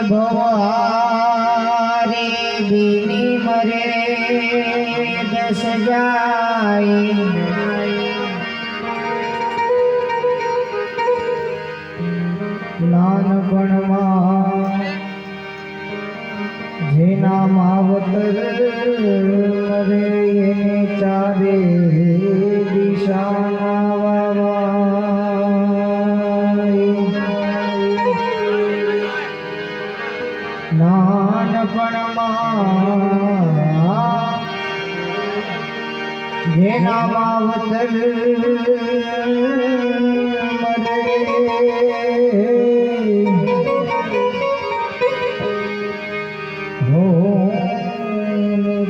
भवारे बिनी मरे दस जाए नानपणમાં જેના માવતર મરે એને ચારે દિશાના નાનપણમાં જેના માવતર મરે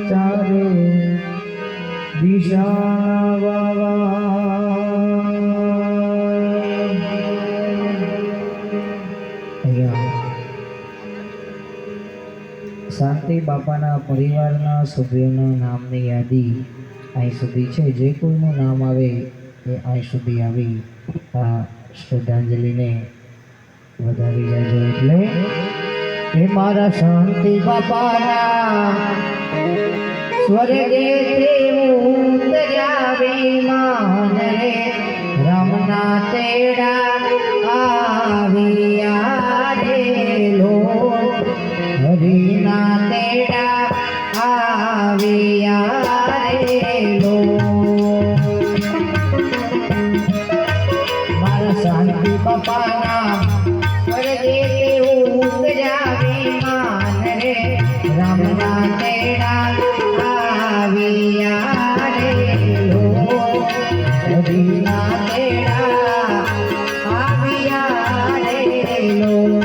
ચારે દિશા શાંતિ બાપાના પરિવારના સભ્યોના નામની યાદી અહીં સુધી છે. જે કોઈનું નામ આવે એ અહીં સુધી આવી આ શ્રદ્ધાંજલિને વધાવી જાજો. એટલે એ મારા શાંતિ બાપાના સ્વર્ગેથી ઉતર્યા વિમાન રે રામના તેડા આવ્યા રે લોટ હરિના તેડા આવ્યા રે લોટ. મારા શાંતિ બાપાના સ્વર્ગેથી ઉતર્યા વિમાન રે રામના તેડા આવ્યા રે લોટ હરિના તેડા આવ્યા રે લોટ.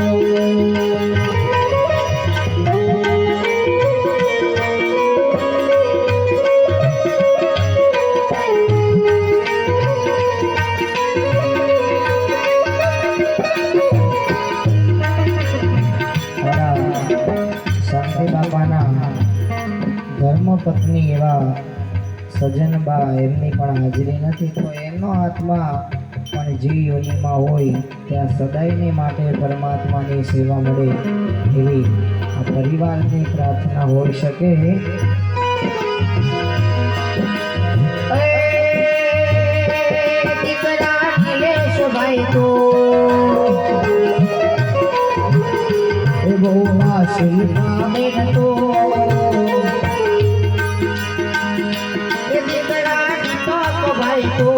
શાંતિ બાપાના ધર્મપત્ની એવા સજનબા એમની પણ હાજરી નથી, તો એમનો આત્મા પણ જે યોનિમાં હોય ત્યાં સદાયને માટે પરમાત્માની સેવા મળે એવી આ પરિવારની પ્રાર્થના હોઈ શકે. ભાઈ તો બહુ આશીર્વાદ તો ભાઈ તો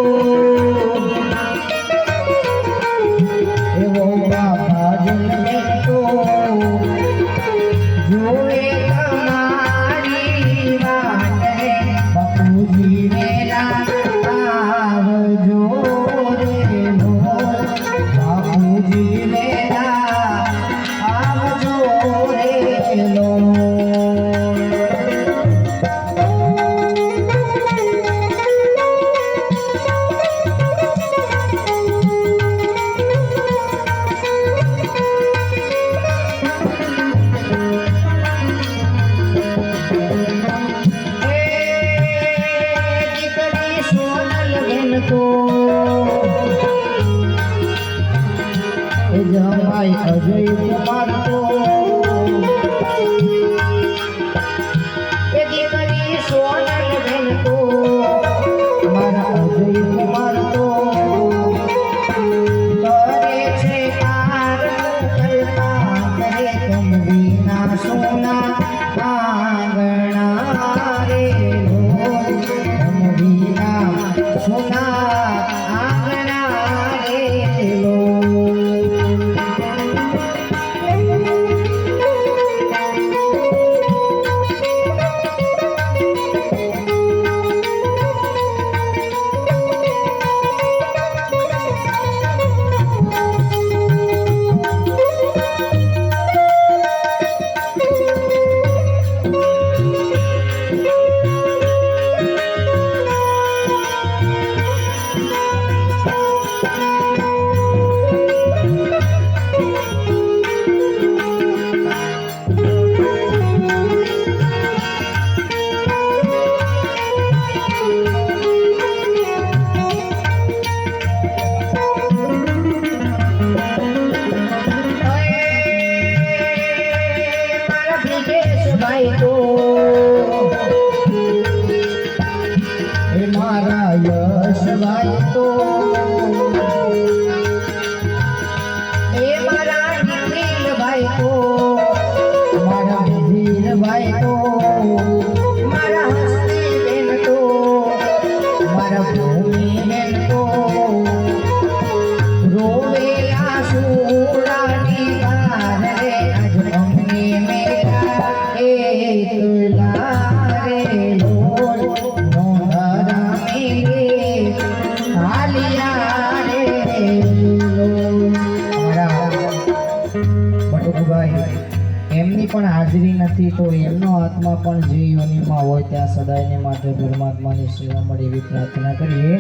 એવો બાબા જન્મે તો જોડે તમારી વાત રે બાપુજી વેલા આવજો રે બાપુજી વેલા આવજો રે લો. જમાઈ અજય કુમાર તો એ દીકરી સોનલ બેન તો મારા અજય કુમાર તો કરે છે કાર કલ્પા કરે કમરીના સોના આંગણા રે કમરીના સોના આંગણા રે લો. એમની પણ હાજરી નથી તો એમનો આત્મા પણ જે યોનિમાં હોય ત્યાં સદાયને માટે પરમાત્માની સેવા મળે એવી પ્રાર્થના કરીએ.